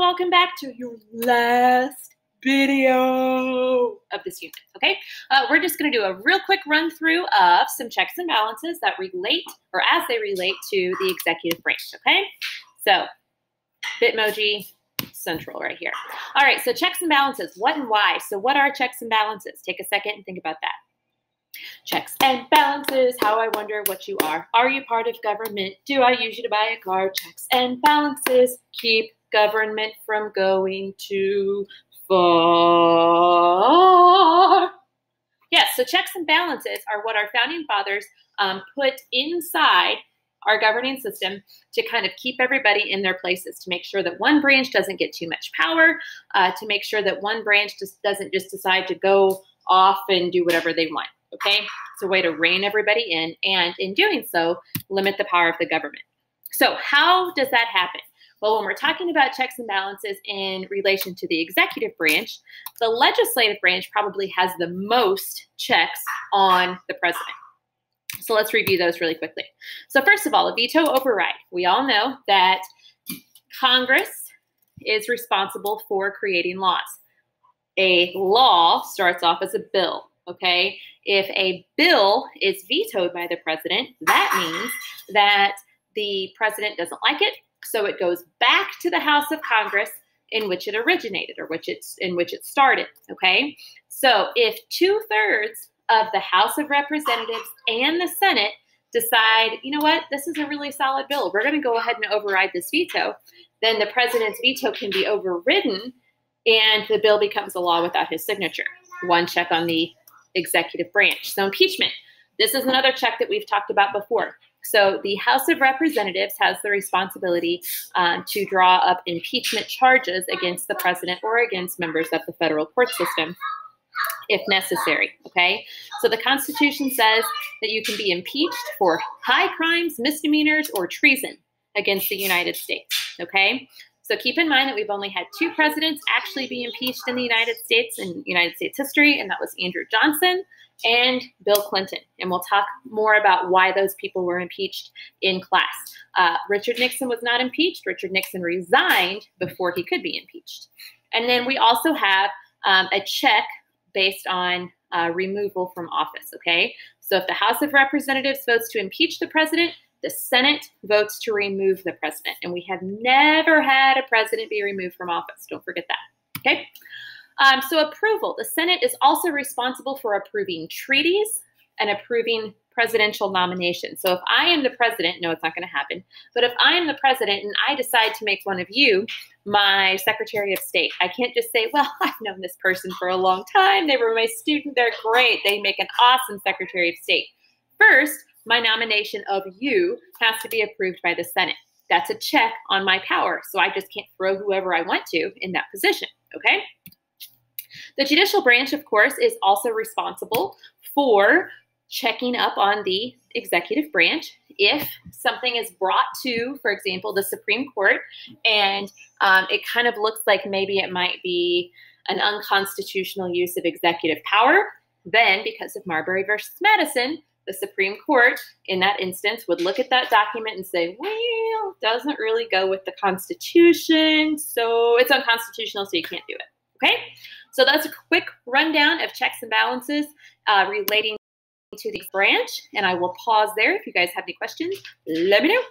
welcome back to your last video of this unit, okay? We're just gonna do a real quick run through of some checks and balances that relate, or as they relate to the executive branch, okay? So, Bitmoji Central right here. All right, so checks and balances, what and why? So what are checks and balances? Take a second and think about that. Checks and balances, how I wonder what you are. Are you part of government? Do I use you to buy a car? Checks and balances keep government from going too far. Yes, so checks and balances are what our founding fathers put inside our governing system to kind of keep everybody in their places, to make sure that one branch doesn't get too much power, to make sure that one branch just doesn't just decide to go off and do whatever they want. Okay, it's a way to rein everybody in, and in doing so, limit the power of the government. So how does that happen? Well, when we're talking about checks and balances in relation to the executive branch, the legislative branch probably has the most checks on the president. So let's review those really quickly. So first of all, a veto override. We all know that Congress is responsible for creating laws. A law starts off as a bill. Okay, if a bill is vetoed by the president, that means that the president doesn't like it, so it goes back to the House of Congress in which it originated, or in which it started. Okay, so if 2/3 of the House of Representatives and the Senate decide, you know what, this is a really solid bill, we're going to go ahead and override this veto, then the president's veto can be overridden, and the bill becomes a law without his signature. One check on the executive branch. So impeachment, this is another check that we've talked about before. So the House of Representatives has the responsibility to draw up impeachment charges against the president or against members of the federal court system if necessary, okay? So the Constitution says that you can be impeached for high crimes, misdemeanors, or treason against the United States, okay? So keep in mind that we've only had 2 presidents actually be impeached in the United States in United States history, and that was Andrew Johnson and Bill Clinton. And we'll talk more about why those people were impeached in class. Richard Nixon was not impeached. Richard Nixon resigned before he could be impeached. And then we also have a check based on removal from office, okay? So if the House of Representatives votes to impeach the president, the Senate votes to remove the president. And we have never had a president be removed from office. Don't forget that, okay? So approval. The Senate is also responsible for approving treaties and approving presidential nominations. So if I am the president, no, it's not going to happen, but if I am the president and I decide to make one of you my Secretary of State, I can't just say, well, I've known this person for a long time. They were my student. They're great. They make an awesome Secretary of State. First, my nomination of you has to be approved by the Senate. That's a check on my power, so I just can't throw whoever I want to in that position, okay? The judicial branch, of course, is also responsible for checking up on the executive branch. If something is brought to, for example, the Supreme Court, and it kind of looks like maybe it might be an unconstitutional use of executive power, then because of Marbury versus Madison, the Supreme Court, in that instance, would look at that document and say, well, it doesn't really go with the Constitution, so it's unconstitutional, so you can't do it, okay? So that's a quick rundown of checks and balances relating to the branch, and I will pause there. If you guys have any questions, let me know.